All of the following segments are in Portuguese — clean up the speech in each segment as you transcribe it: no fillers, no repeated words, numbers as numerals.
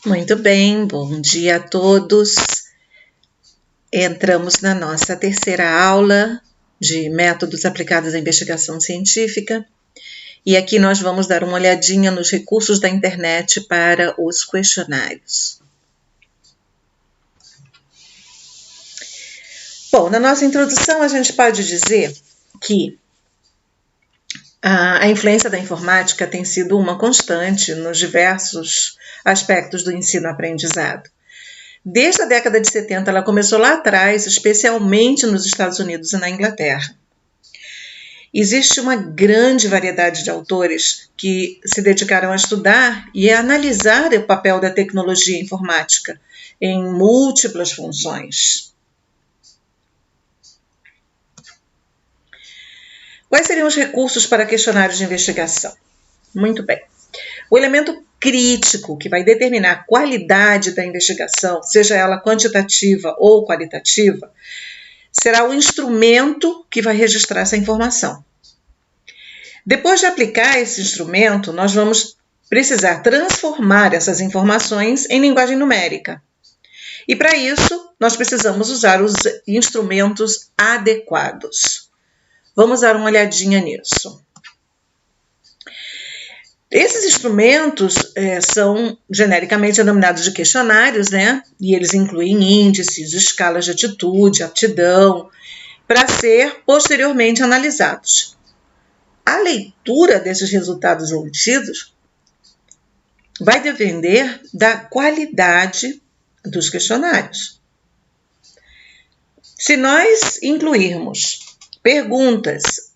Muito bem, bom dia a todos. Entramos na nossa terceira aula de métodos aplicados à investigação científica e aqui nós vamos dar uma olhadinha nos recursos da internet para os questionários. Bom, na nossa introdução a gente pode dizer que a influência da informática tem sido uma constante nos diversos aspectos do ensino-aprendizado. Desde a década de 70, ela começou lá atrás, especialmente nos Estados Unidos e na Inglaterra. Existe uma grande variedade de autores que se dedicaram a estudar e a analisar o papel da tecnologia informática em múltiplas funções. Quais seriam os recursos para questionários de investigação? Muito bem. O elemento crítico que vai determinar a qualidade da investigação, seja ela quantitativa ou qualitativa, será o instrumento que vai registrar essa informação. Depois de aplicar esse instrumento, nós vamos precisar transformar essas informações em linguagem numérica. E para isso, nós precisamos usar os instrumentos adequados. Vamos dar uma olhadinha nisso. Esses instrumentos são genericamente denominados de questionários, né? E eles incluem índices, escalas de atitude, aptidão, para ser posteriormente analisados. A leitura desses resultados obtidos vai depender da qualidade dos questionários. Se nós incluirmos perguntas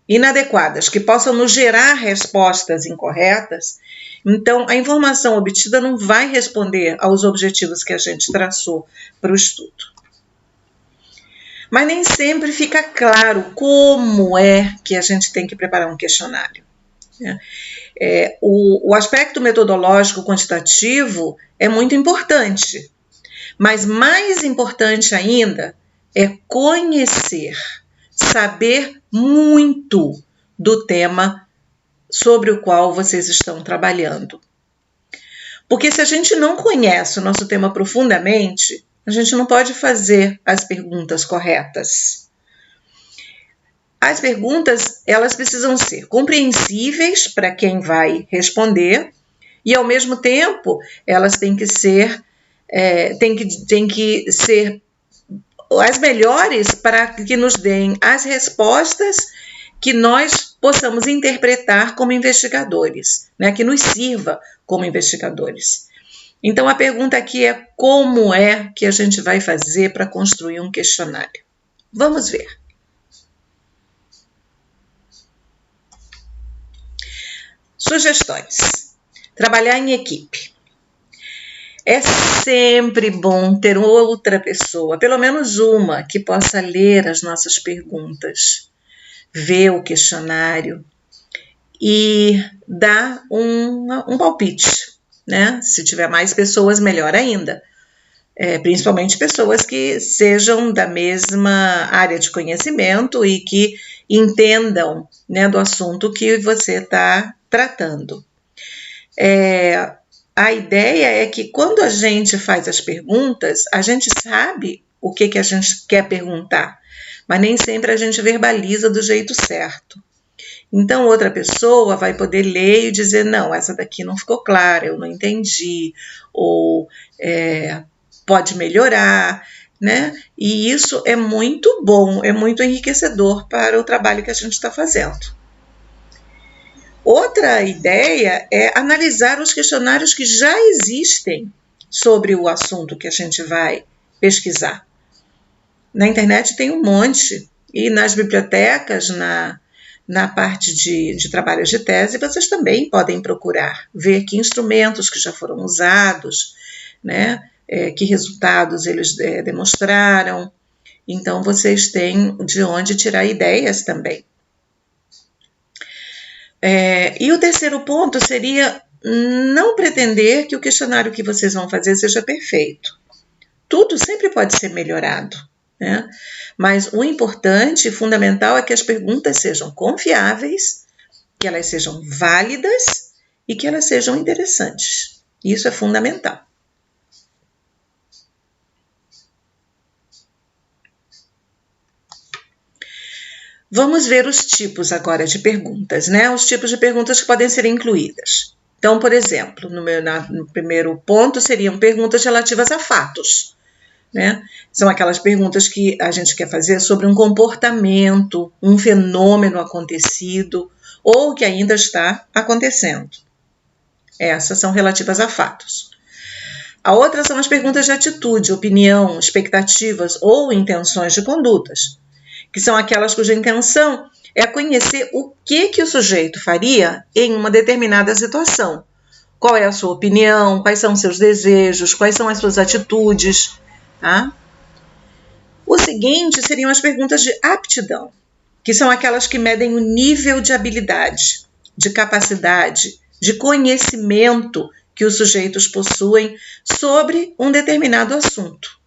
inadequadas que possam nos gerar respostas incorretas, então a informação obtida não vai responder aos objetivos que a gente traçou para o estudo. Mas nem sempre fica claro como é que a gente tem que preparar um questionário. O aspecto metodológico quantitativo é muito importante, mas mais importante ainda é conhecer, saber muito do tema sobre o qual vocês estão trabalhando. Porque se a gente não conhece o nosso tema profundamente, a gente não pode fazer as perguntas corretas. As perguntas, elas precisam ser compreensíveis para quem vai responder e, ao mesmo tempo, elas têm que ser as melhores para que nos deem as respostas que nós possamos interpretar como investigadores, né? Que nos sirva como investigadores. Então, a pergunta aqui é como é que a gente vai fazer para construir um questionário? Vamos ver. Sugestões. Trabalhar em equipe. É sempre bom ter outra pessoa, pelo menos uma, que possa ler as nossas perguntas, ver o questionário e dar um palpite, né? Se tiver mais pessoas, melhor ainda. Principalmente pessoas que sejam da mesma área de conhecimento e que entendam, né, do assunto que você está tratando. A ideia é que quando a gente faz as perguntas, a gente sabe o que a gente quer perguntar, mas nem sempre a gente verbaliza do jeito certo. Então, outra pessoa vai poder ler e dizer, não, essa daqui não ficou clara, eu não entendi, ou pode melhorar, né? E isso é muito bom, é muito enriquecedor para o trabalho que a gente está fazendo. Outra ideia é analisar os questionários que já existem sobre o assunto que a gente vai pesquisar. Na internet tem um monte, e nas bibliotecas, na parte de trabalhos de tese, vocês também podem procurar, ver que instrumentos que já foram usados, né? Que resultados eles demonstraram. Então, vocês têm de onde tirar ideias também. E o terceiro ponto seria não pretender que o questionário que vocês vão fazer seja perfeito. Tudo sempre pode ser melhorado, né? Mas o importante e fundamental é que as perguntas sejam confiáveis, que elas sejam válidas e que elas sejam interessantes. Isso é fundamental. Vamos ver os tipos agora de perguntas, né? Os tipos de perguntas que podem ser incluídas. Então, por exemplo, no primeiro ponto seriam perguntas relativas a fatos, né? São aquelas perguntas que a gente quer fazer sobre um comportamento, um fenômeno acontecido ou que ainda está acontecendo. Essas são relativas a fatos. A outra são as perguntas de atitude, opinião, expectativas ou intenções de condutas, que são aquelas cuja intenção é conhecer o que o sujeito faria em uma determinada situação. Qual é a sua opinião, quais são os seus desejos, quais são as suas atitudes. Tá? O seguinte seriam as perguntas de aptidão, que são aquelas que medem o nível de habilidade, de capacidade, de conhecimento que os sujeitos possuem sobre um determinado assunto.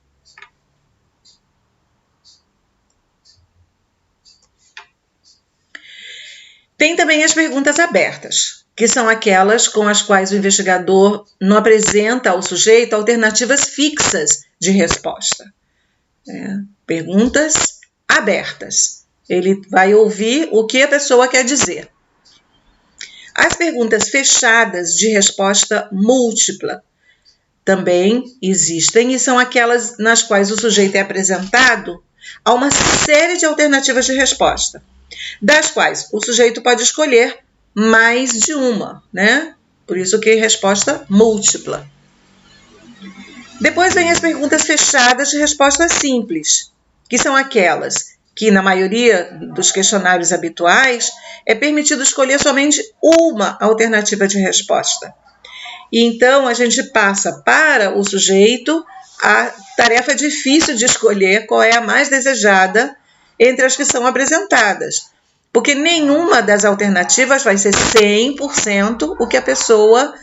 Tem também as perguntas abertas, que são aquelas com as quais o investigador não apresenta ao sujeito alternativas fixas de resposta. Perguntas abertas. Ele vai ouvir o que a pessoa quer dizer. As perguntas fechadas de resposta múltipla também existem e são aquelas nas quais o sujeito é apresentado a uma série de alternativas de resposta, das quais o sujeito pode escolher mais de uma, né? Por isso que resposta múltipla. Depois vem as perguntas fechadas de resposta simples, que são aquelas que, na maioria dos questionários habituais, é permitido escolher somente uma alternativa de resposta. E então a gente passa para o sujeito a tarefa difícil de escolher qual é a mais desejada entre as que são apresentadas, porque nenhuma das alternativas vai ser 100% o que a pessoa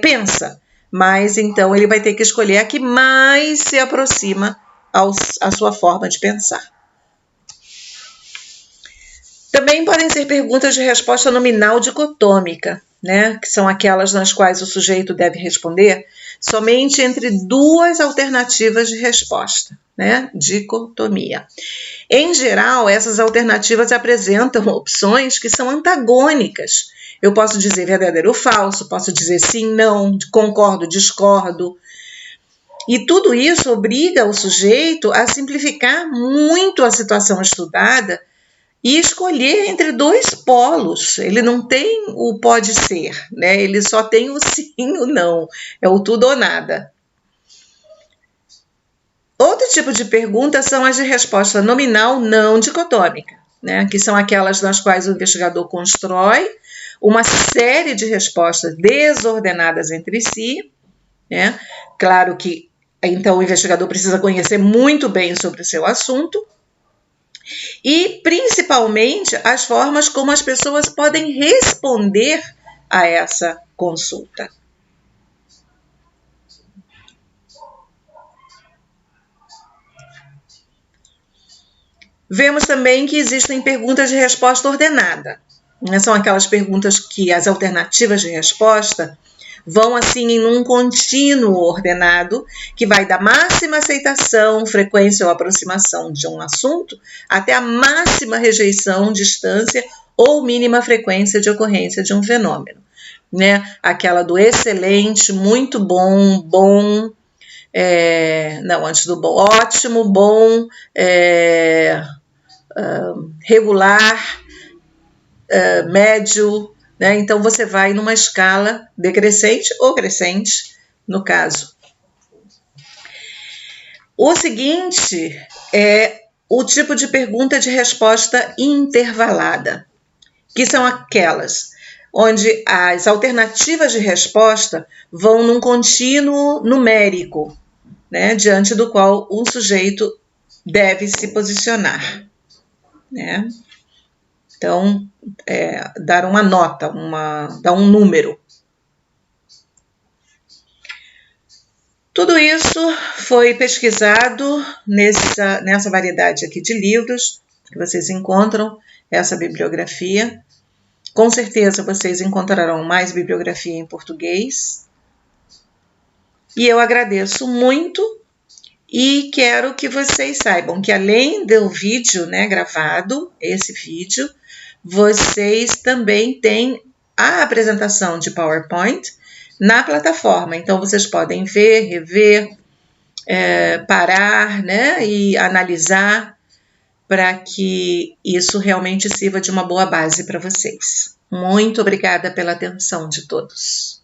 pensa, mas então ele vai ter que escolher a que mais se aproxima à sua forma de pensar. Também podem ser perguntas de resposta nominal dicotômica, né? Que são aquelas nas quais o sujeito deve responder somente entre duas alternativas de resposta, né? Dicotomia. Em geral, essas alternativas apresentam opções que são antagônicas. Eu posso dizer verdadeiro ou falso, posso dizer sim, não, concordo, discordo. E tudo isso obriga o sujeito a simplificar muito a situação estudada e escolher entre dois polos. Ele não tem o pode ser, né? Ele só tem o sim e o não. É o tudo ou nada. Outro tipo de pergunta são as de resposta nominal não dicotômica, né? Que são aquelas nas quais o investigador constrói uma série de respostas desordenadas entre si, né? Claro que então o investigador precisa conhecer muito bem sobre o seu assunto, e principalmente as formas como as pessoas podem responder a essa consulta. Vemos também que existem perguntas de resposta ordenada. São aquelas perguntas que as alternativas de resposta vão assim em um contínuo ordenado que vai da máxima aceitação, frequência ou aproximação de um assunto até a máxima rejeição, distância ou mínima frequência de ocorrência de um fenômeno, né? Aquela do excelente, muito bom, bom, antes do bom, ótimo, bom, regular, médio, né? Então, você vai numa escala decrescente ou crescente, no caso. O seguinte é o tipo de pergunta de resposta intervalada, que são aquelas onde as alternativas de resposta vão num contínuo numérico, né? Diante do qual o sujeito deve se posicionar, né? Então, dar uma nota, dar um número. Tudo isso foi pesquisado nessa variedade aqui de livros que vocês encontram, essa bibliografia. Com certeza vocês encontrarão mais bibliografia em português. E eu agradeço muito e quero que vocês saibam que além do vídeo, né, gravado, esse vídeo, vocês também têm a apresentação de PowerPoint na plataforma. Então, vocês podem ver, rever, parar, né, e analisar para que isso realmente sirva de uma boa base para vocês. Muito obrigada pela atenção de todos.